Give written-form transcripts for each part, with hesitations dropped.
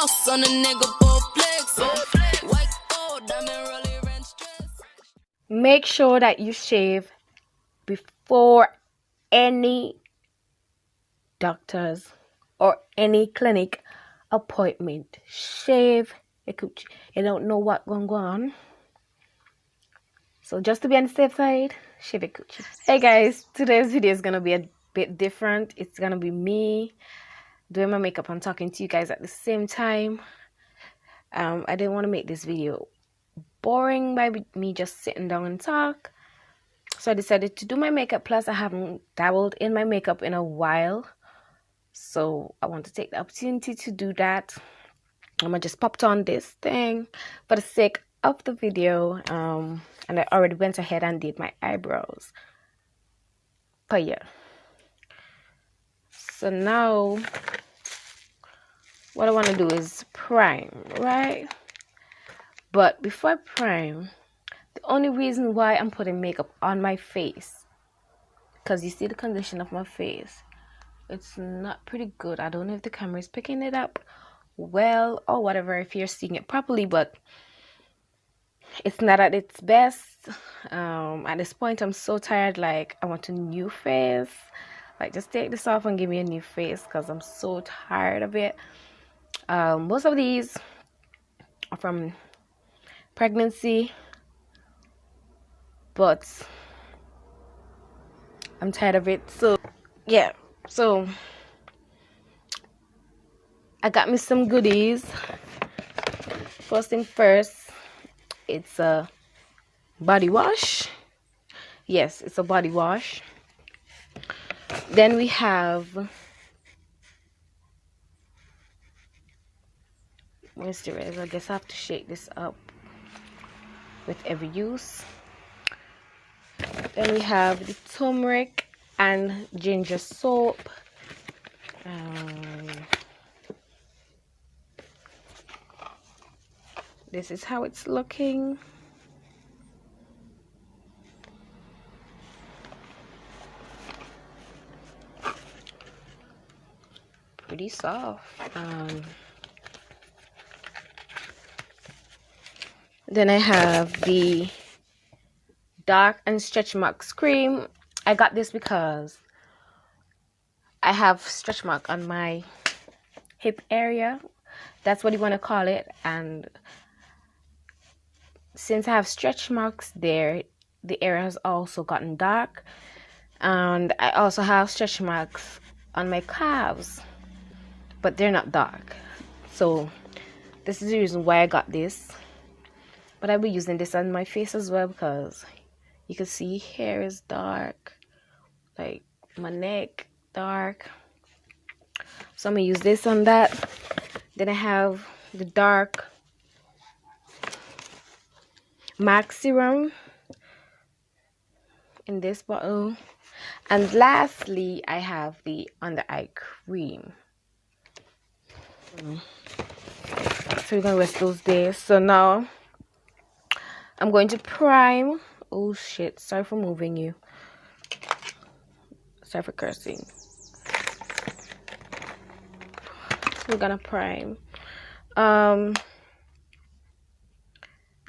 sauce on a nigga for flex. White gold, diamond rolling ranch dress. Make sure that you shave before any doctor's or any clinic appointment. Shave your coochie. You don't know what's going on. So just to be on the safe side, shave your coochie. Hey guys, today's video is gonna be a bit different. It's gonna be me doing my makeup and talking to you guys at the same time. I didn't want to make this video boring by me just sitting down and talk, so I decided to do my makeup. Plus I haven't dabbled in my makeup in a while, so I want to take the opportunity to do that. I'm gonna just popped on this thing for the sake of the video, and I already went ahead and did my eyebrows. But yeah, so now what I want to do is prime, right? But before I prime, the only reason why I'm putting makeup on my face, because you see the condition of my face, it's not pretty good. I don't know if the camera is picking it up well or whatever, if you're seeing it properly, but it's not at its best. At this point I'm so tired, like I want a new face. Like, just take this off and give me a new face, because I'm so tired of it. Most of these are from pregnancy, but I'm tired of it. So yeah, so I got me some goodies. First thing first, it's a body wash. Yes, it's a body wash. Then we have moisturizer. I guess I have to shake this up with every use. Then we have the turmeric and ginger soap. This is how it's looking. Pretty soft. Then I have the dark and stretch marks cream. I got this because I have stretch mark on my hip area. That's what you want to call it. And since I have stretch marks there, the area has also gotten dark. And I also have stretch marks on my calves, but they're not dark. So this is the reason why I got this. But I'll be using this on my face as well, because you can see hair is dark, like my neck dark. So I'm gonna use this on that. Then I have the dark MAC serum in this bottle. And lastly, I have the under eye cream. So we're gonna rest those days. So now I'm going to prime. Oh shit, sorry for moving you. Sorry for cursing. So we're gonna prime.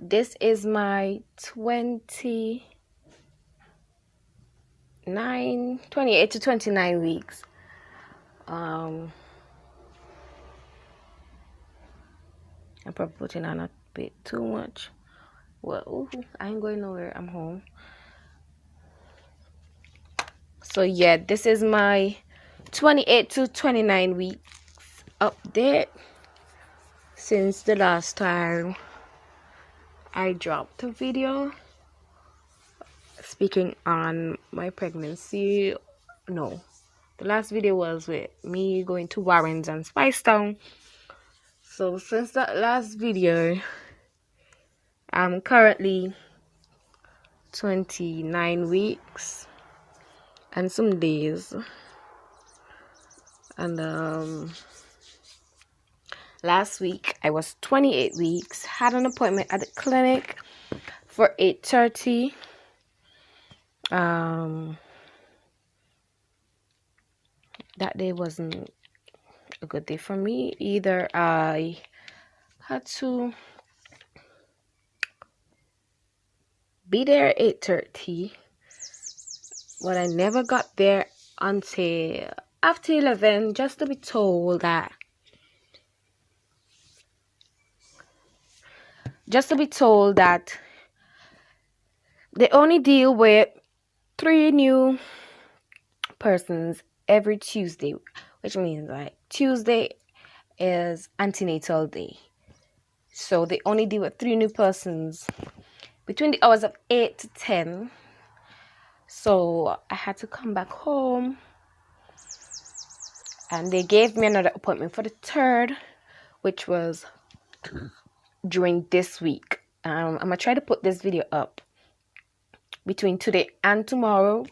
This is my 28 to 29 weeks. I'm probably putting on a bit too much. Well, I ain't going nowhere. I'm home. So yeah, this is my 28 to 29 weeks update since the last time I dropped a video speaking on my pregnancy. No, the last video was with me going to Warren's and Spice Town. So since that last video, I'm currently 29 weeks and some days. And last week I was 28 weeks, had an appointment at the clinic for 8:30. That day wasn't a good day for me. Either I had to be there at 8:30, but I never got there until after 11, just to be told that they only deal with 3 new persons every Tuesday, which means like Tuesday is antenatal day. So they only deal with 3 new persons between the hours of 8 to 10. So I had to come back home, and they gave me another appointment for the 3rd, which was during this week. I'm gonna try to put this video up between today and tomorrow,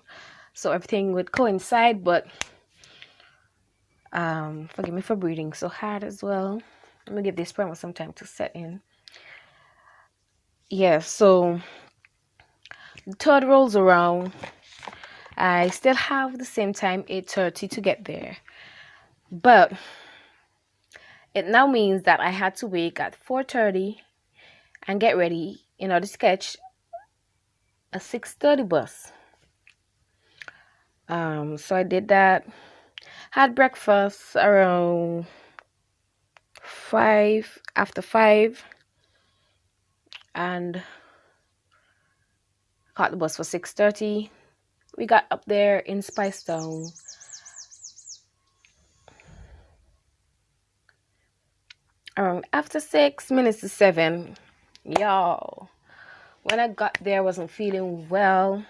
so everything would coincide. But forgive me for breathing so hard as well. Let me give this promo some time to set in. Yeah, so the 3rd rolls around. I still have the same time, 8:30, to get there, but it now means that I had to wake at 4:30 and get ready in order to catch a 6:30 bus. So I did that, had breakfast around 5, after 5, and caught the bus for 6:30. We got up there in Spicetown around after 6 minutes to 7. Y'all, when I got there, I wasn't feeling well.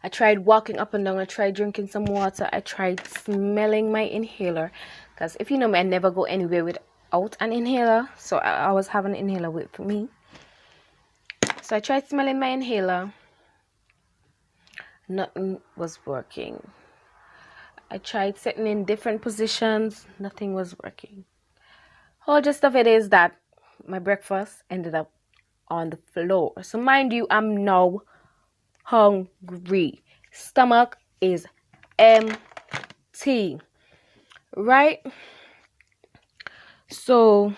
I tried walking up and down. I tried drinking some water. I tried smelling my inhaler, because if you know me, I never go anywhere without an inhaler. So I always have an inhaler with me. So I tried smelling my inhaler. Nothing was working. I tried sitting in different positions. Nothing was working. Whole gist of it is that my breakfast ended up on the floor. So mind you, I'm now hungry. Stomach is empty. Right? So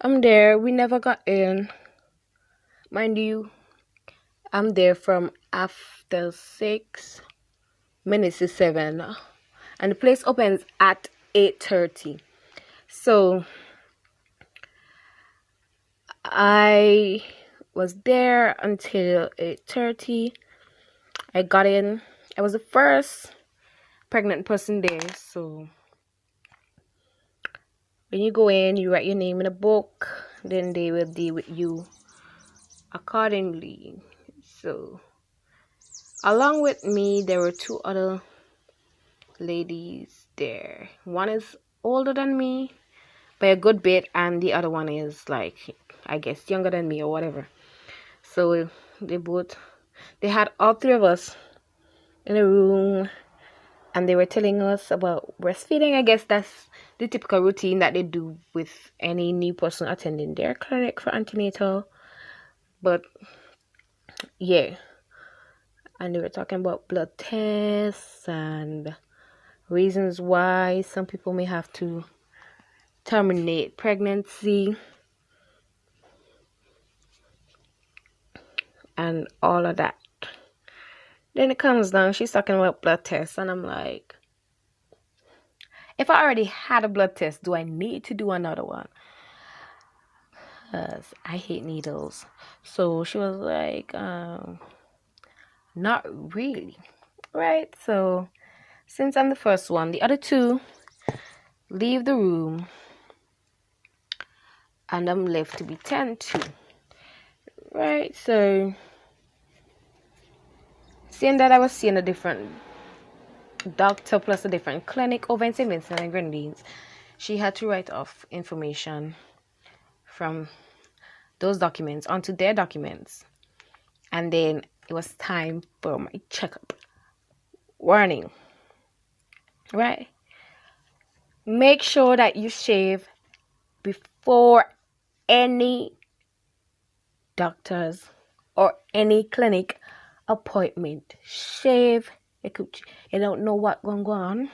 I'm there. We never got in. Mind you, I'm there from after 6 minutes to 7. And the place opens at 8:30. So I was there until 8:30. I got in. I was the first pregnant person there. So when you go in, you write your name in a book. Then they will deal with you accordingly. So along with me, there were 2 other ladies there. One is older than me by a good bit, and the other one is like, I guess, younger than me or whatever. So they had all 3 of us in a room, and they were telling us about breastfeeding. I guess that's the typical routine that they do with any new person attending their clinic for antenatal. But yeah, and they were talking about blood tests and reasons why some people may have to terminate pregnancy and all of that. Then it comes down, she's talking about blood tests, and I'm like, if I already had a blood test, do I need to do another one? Because I hate needles. So she was like, not really. Right? So since I'm the first one, the other 2 leave the room, and I'm left to be tended to. Right? So seeing that I was seeing a different doctor plus a different clinic over in St. Vincent and Grenadines, she had to write off information from those documents onto their documents. And then it was time for my checkup. Warning. Right? Make sure that you shave before any doctor's or any clinic appointment. Shave You don't know what going on.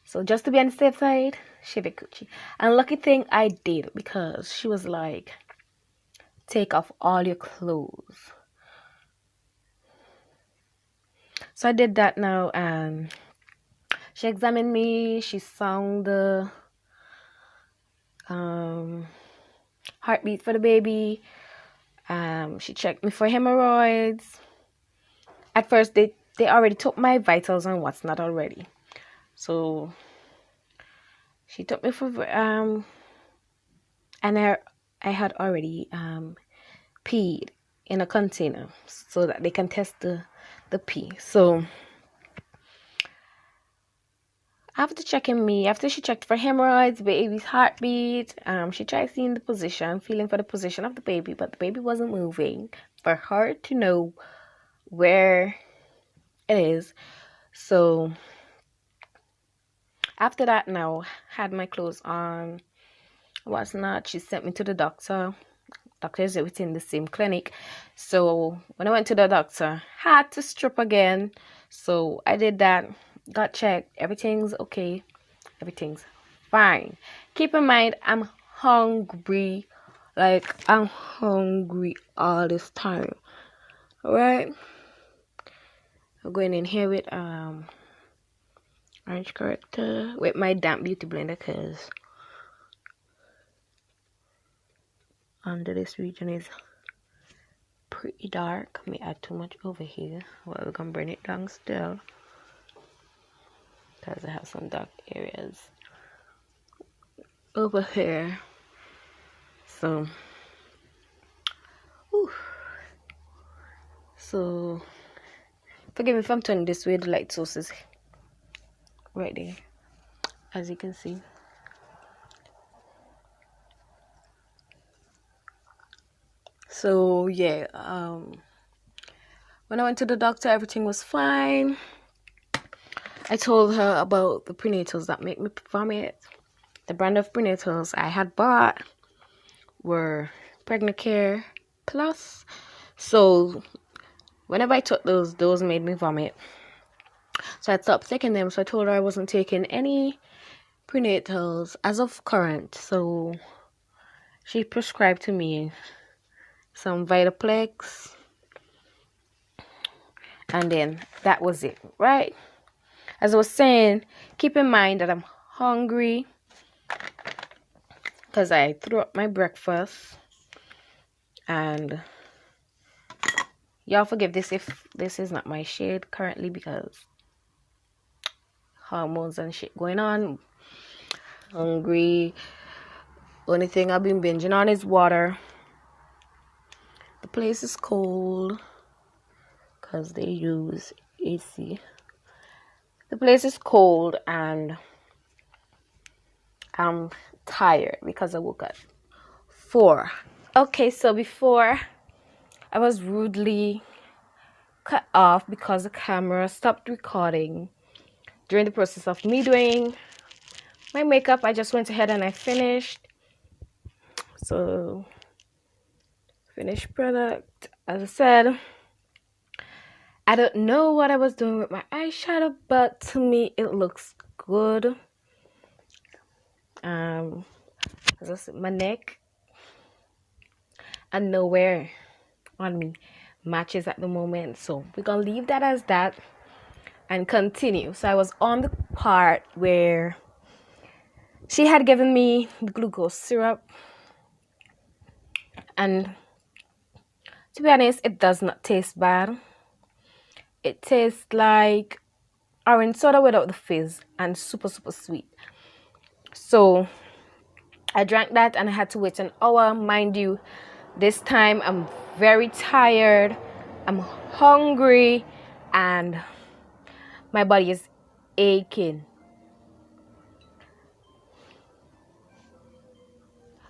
So just to be on the safe side, shave your coochie. And lucky thing I did, because she was like, take off all your clothes. So I did that now, and she examined me. She found the heartbeat for the baby. She checked me for hemorrhoids. At first, they already took my vitals and what's not already. So she took me for and I had already peed in a container so that they can test the pee. So after she checked for hemorrhoids, baby's heartbeat, she tried seeing the position, feeling for the position of the baby, but the baby wasn't moving for her to know where it is. So after that, now had my clothes on, what's not. She sent me to the doctor. Doctor is within the same clinic. So when I went to the doctor, had to strip again. So I did that, got checked. Everything's okay. Everything's fine. Keep in mind, I'm hungry. Like, I'm hungry all this time. Alright? I'm going in here with orange corrector with my damp beauty blender, because under this region is pretty dark. I may add too much over here. Well, we're gonna bring it down still, because I have some dark areas over here. So whew. So forgive me if I'm turning this way. The light source is right there, as you can see. So yeah, when I went to the doctor, everything was fine. I told her about the prenatals that make me vomit. The brand of prenatals I had bought were Pregnant Care Plus. So whenever I took those made me vomit. So I stopped taking them. So I told her I wasn't taking any prenatals as of current. So she prescribed to me some Vitaplex, and then that was it, right? As I was saying, keep in mind that I'm hungry because I threw up my breakfast. And y'all forgive this if this is not my shade currently, because hormones and shit going on. Hungry. Only thing I've been binging on is water. The place is cold because they use AC. The place is cold and I'm tired because I woke up 4. Okay, so before I was rudely cut off because the camera stopped recording during the process of me doing my makeup. I just went ahead and I finished. So finished product. As I said, I don't know what I was doing with my eyeshadow, but to me it looks good. As I said, my neck and nowhere on me matches at the moment, so we're gonna leave that as that and continue. So I was on the part where she had given me the glucose syrup, and to be honest, it does not taste bad. It tastes like orange soda without the fizz and super sweet. So I drank that and I had to wait an hour. Mind you, this time I'm very tired, I'm hungry, and my body is aching.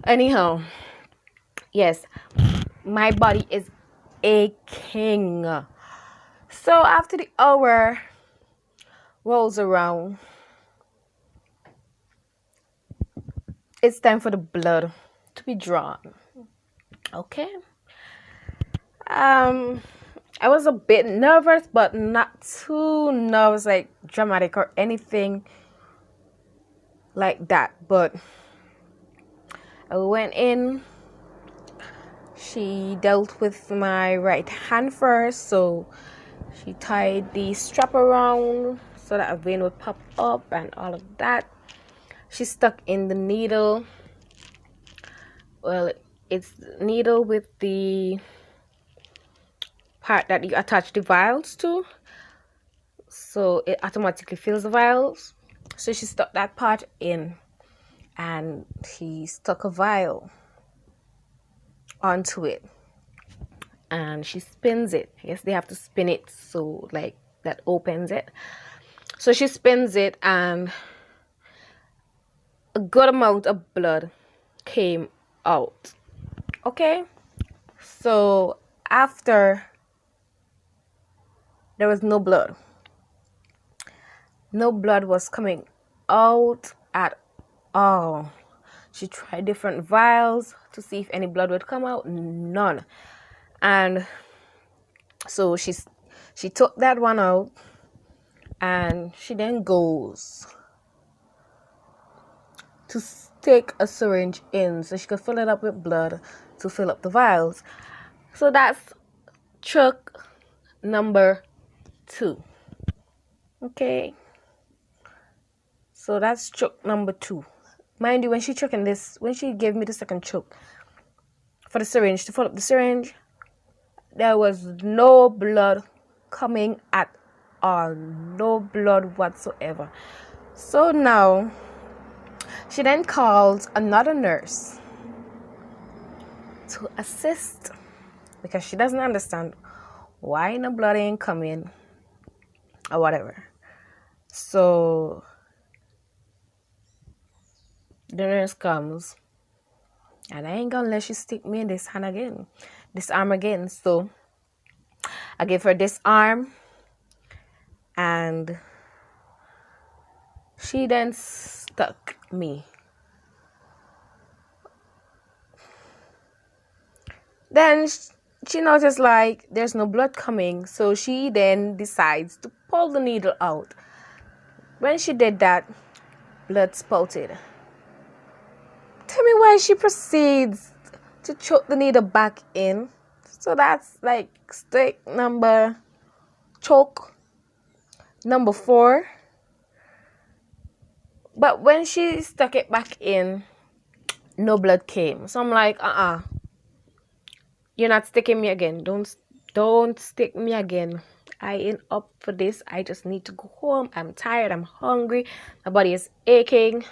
Anyhow, yes, my body is aching. So after the hour rolls around, it's time for the blood to be drawn. Okay. I was a bit nervous, but not too nervous, like dramatic or anything like that. But I went in. She dealt with my right hand first, so she tied the strap around so that a vein would pop up and all of that. She stuck in the needle. Well, it's the needle with the part that you attach the vials to, so it automatically fills the vials. So she stuck that part in, and she stuck a vial onto it, and she spins it. I guess they have to spin it so like that opens it. So she spins it, and a good amount of blood came out. Okay, so after there was no blood was coming out at all. She tried different vials to see if any blood would come out. None. And so she took that one out, and she then goes to stick a syringe in so she could fill it up with blood to fill up the vials. So that's truck number 2. Okay, so that's choke number 2. Mind you, when she gave me the second choke for the syringe, to fill up the syringe, there was no blood coming at all. No blood whatsoever. So now, she then called another nurse to assist, because she doesn't understand why no blood ain't coming or whatever. So the nurse comes, and I ain't gonna let she stick me in this arm again. So I gave her this arm, and she then stuck me. Then she noticed like there's no blood coming, so she then decides to pull the needle out. When she did that, blood spouted. Tell me why she proceeds to choke the needle back in. So that's like choke number 4. But when she stuck it back in, no blood came. So I'm like, you're not sticking me again. Don't stick me again. I ain't up for this. I just need to go home. I'm tired. I'm hungry. My body is aching.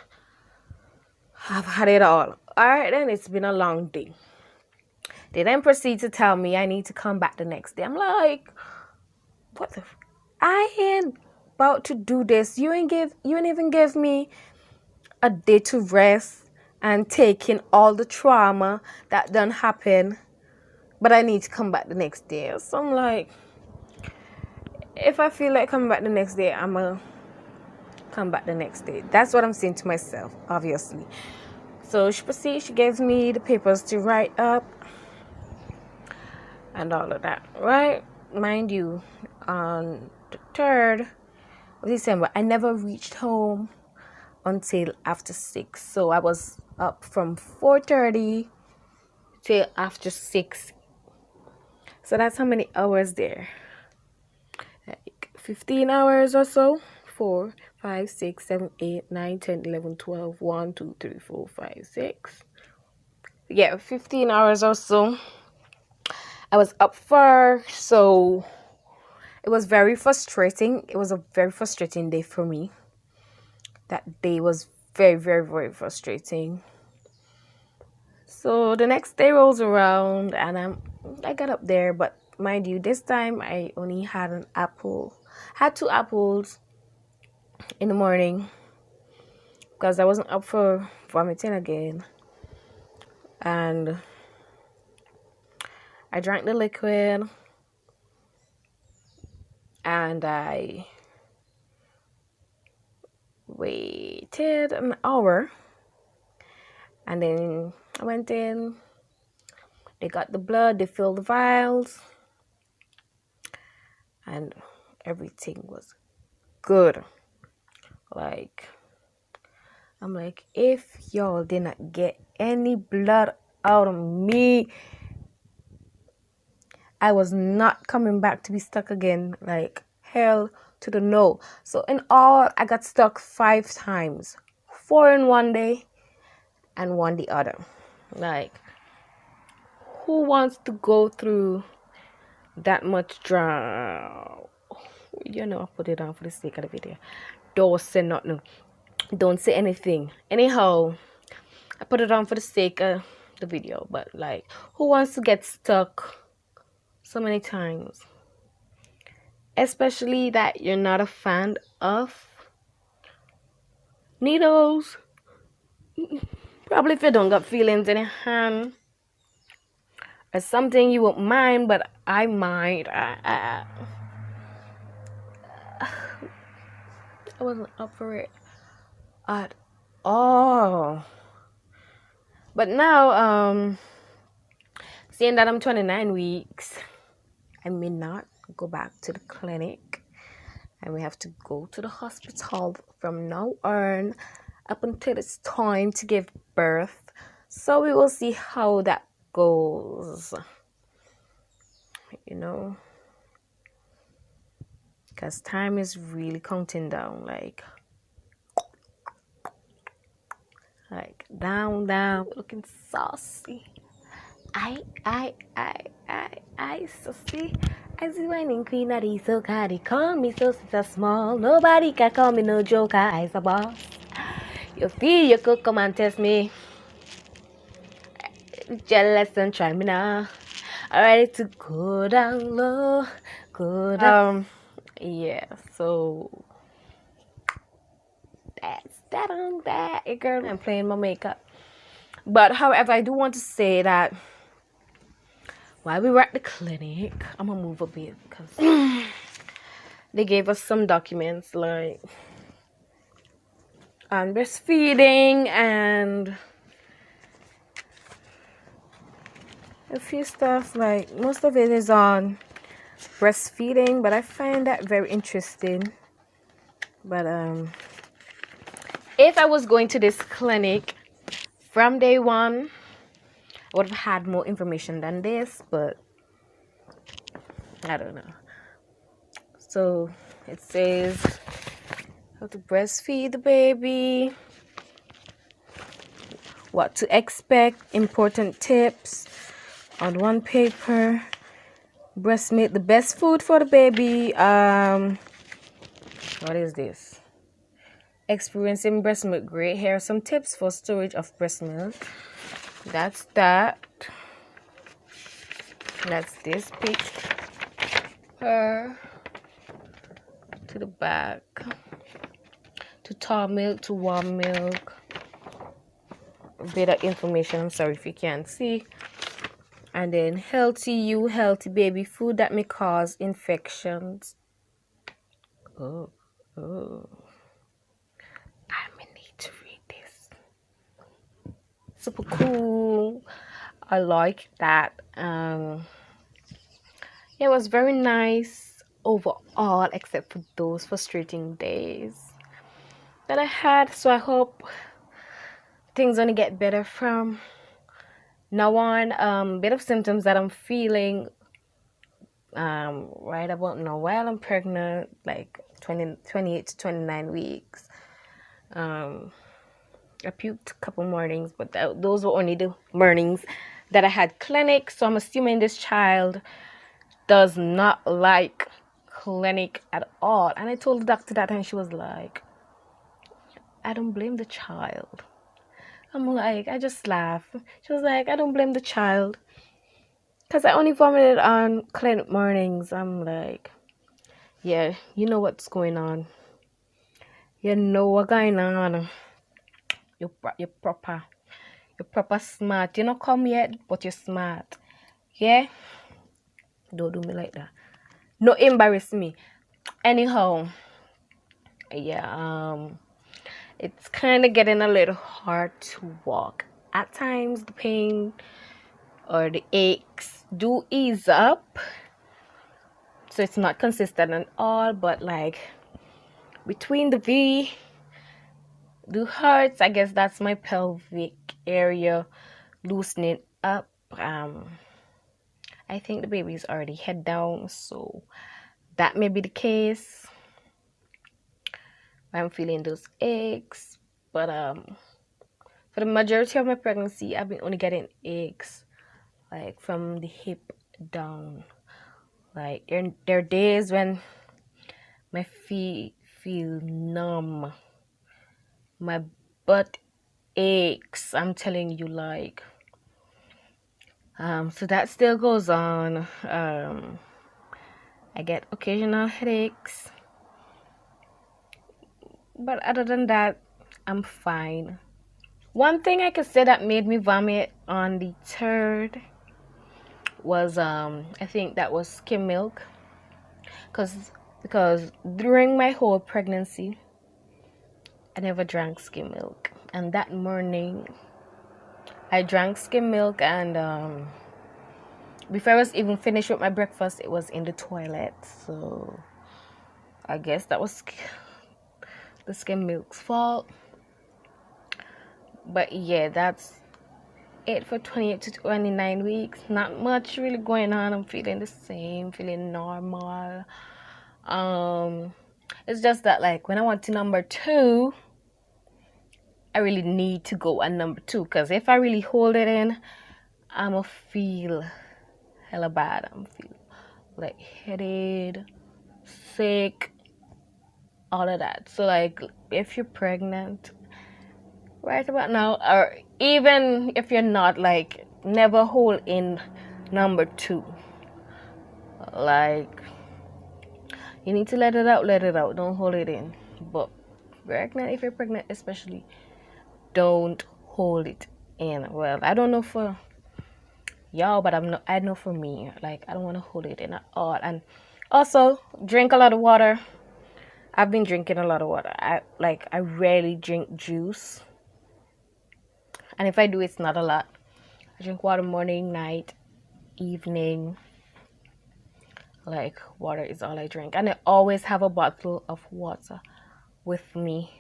I've had it all. Alright, then it's been a long day. They then proceed to tell me I need to come back the next day. I'm like, what the I ain't about to do this. You ain't even give me a day to rest and take in all the trauma that done happen. But I need to come back the next day. So I'm like, if I feel like coming back the next day, I'm gonna come back the next day. That's what I'm saying to myself, obviously. So she proceeds, she gives me the papers to write up and all of that, right? Mind you, on the 3rd of December, I never reached home until after 6. So I was up from 4:30 till after 6. So that's how many hours there? Like 15 hours or so. 4, 5, 6, 7, 8, 9, 10, 11, 12, 1, 2, 3, 4, 5, 6. Yeah, 15 hours or so. I was up for, so it was very frustrating. It was a very frustrating day for me. That day was very, very, very frustrating. So the next day rolls around, and I got up there, but mind you, this time I only had an apple. Had 2 apples in the morning because I wasn't up for vomiting again. And I drank the liquid, and I waited an hour, and then I went in. They got the blood, they filled the vials, and everything was good. Like, I'm like, if y'all did not get any blood out of me, I was not coming back to be stuck again. Like, hell to the no. So in all, I got stuck 5 times. 4 in one day and 1 the other. Like, who wants to go through that much drama? You know, I put it on for the sake of the video. Don't say nothing. Don't say anything. Anyhow, I put it on for the sake of the video. But like, who wants to get stuck so many times? Especially that you're not a fan of needles. Probably if you don't got feelings in your hand or something you won't mind, but I mind. I wasn't up for it at all. But now, seeing that I'm 29 weeks, I may not go back to the clinic. And we have to go to the hospital from now on up until it's time to give birth. So we will see how that goes. You know, because time is really counting down. Like down, looking saucy. I, saucy. As the whining queen of the soca, they call me so small. Nobody can call me no joker, I's a boss. You feel you could come and test me. Jealous and try me now. I'm ready to go down low, go down. Yeah, so that's that on that. Girl, I'm playing my makeup. But however, I do want to say that while we were at the clinic, I'm gonna move a bit because they gave us some documents like on breastfeeding and a few stuff. Like most of it is on breastfeeding, but I find that very interesting. But if I was going to this clinic from day one, I would have had more information than this, but I don't know. So it says how to breastfeed the baby, what to expect, important tips on one paper, breast milk, the best food for the baby. What is this? Experiencing breast milk gray hair, some tips for storage of breast milk. That's that. That's this picture. To the back. To thaw milk, to warm milk. A bit of information. I'm sorry if you can't see. And then healthy baby food that may cause infections. Oh. I may need to read this. Super cool. I like that. It was very nice overall, except for those frustrating days that I had. So I hope things only get better from now on. Bit of symptoms that I'm feeling right about now while I'm pregnant, like 28 to 29 weeks. I puked a couple mornings, but those were only the mornings that I had clinic. So I'm assuming this child does not like clinic at all. And I told the doctor that, and she was like, I don't blame the child. I'm like, I just laugh. She was like, I don't blame the child, because I only vomited on clinic mornings. I'm like, yeah, you know what's going on. You know what's going on. You're proper smart. You're not come yet, but you're smart. Yeah? Don't do me like that. No embarrass me. Anyhow, yeah, it's kind of getting a little hard to walk. At times, the pain or the aches do ease up. so it's not consistent at all, but like between the V, the hurts, I guess that's my pelvic area loosening up. I think the baby's already head down, so that may be the case. I'm feeling those aches, but for the majority of my pregnancy, I've been only getting aches like from the hip down. Like there are days when my feet feel numb, my butt aches. I'm telling you, like, so that still goes on. I get occasional headaches, but other than that, I'm fine. One thing I could say that made me vomit on the 3rd was I think that was skim milk, because during my whole pregnancy I never drank skim milk, and that morning I drank skim milk, and before I was even finished with my breakfast, it was in the toilet. So I guess that was the skim milk's fault. But yeah, that's it for 28 to 29 weeks. Not much really going on. I'm feeling the same, feeling normal. It's just that, like, when I want to number 2, I really need to go at number 2, because if I really hold it in, I'ma feel hella bad. I'm feeling like headed, sick, all of that. So like, if you're pregnant right about now, or even if you're not, like, never hold in number 2. Like, you need to let it out, don't hold it in. But if you're pregnant especially, don't hold it in. Well, I don't know for y'all, but I know for me, like, I don't want to hold it in at all. And also, drink a lot of water. I've been drinking a lot of water. I rarely drink juice, and if I do, it's not a lot. I drink water morning, night, evening. Like, water is all I drink, and I always have a bottle of water with me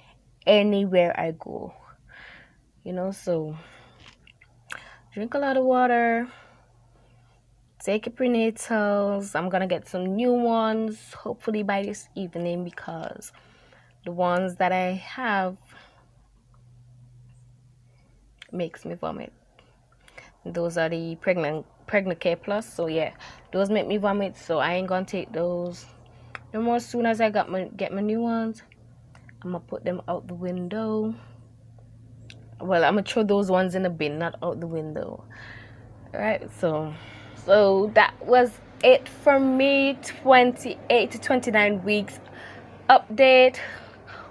anywhere I go, so drink a lot of water, take your prenatals. I'm gonna get some new ones hopefully by this evening, because the ones that I have makes me vomit. Those are the pregnant care plus, so yeah, those make me vomit, so I ain't gonna take those no more. As soon as I get my new ones, I'm gonna put them out the window. Well, I'm gonna throw those ones in the bin, not out the window. Alright, so that was it for me. 28 to 29 weeks update.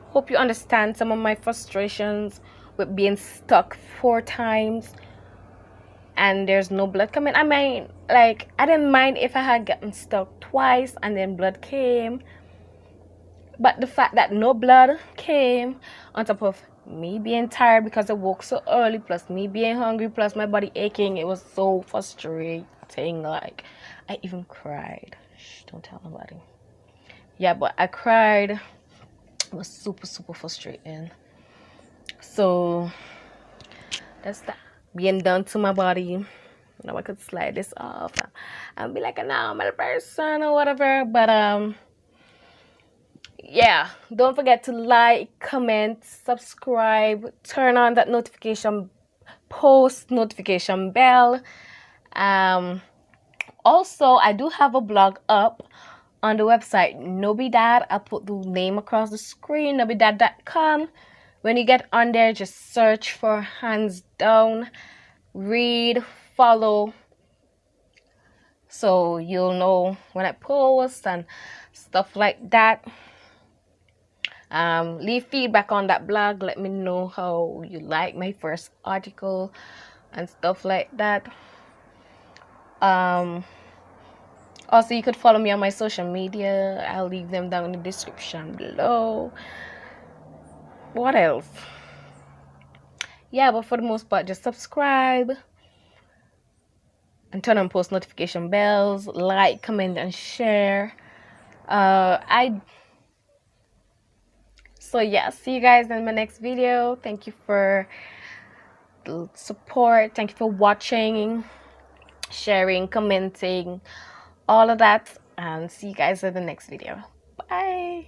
Hope you understand some of my frustrations with being stuck 4 times and there's no blood coming. I mean, like, I didn't mind if I had gotten stuck twice and then blood came, but the fact that no blood came, on top of me being tired because I woke so early, plus me being hungry, plus my body aching, it was so frustrating. Like, I even cried. Shh, don't tell nobody. Yeah, but I cried. It was super, super frustrating. So that's that being done to my body. I could slide this off and be like a normal person or whatever. But yeah, don't forget to like, comment, subscribe, turn on that post notification bell. Also, I do have a blog up on the website Nobedad. I'll put the name across the screen, nobedad.com. When you get on there, just search for Hands Down, read, follow, so you'll know when I post and stuff like that. Leave feedback on that blog. Let me know how you like my first article and stuff like that. Also, you could follow me on my social media. I'll leave them down in the description below. What else? Yeah, but for the most part, just subscribe and turn on post notification bells, like, comment, and share. I So yeah, see you guys in my next video. Thank you for the support. Thank you for watching, sharing, commenting, all of that. And see you guys in the next video. Bye.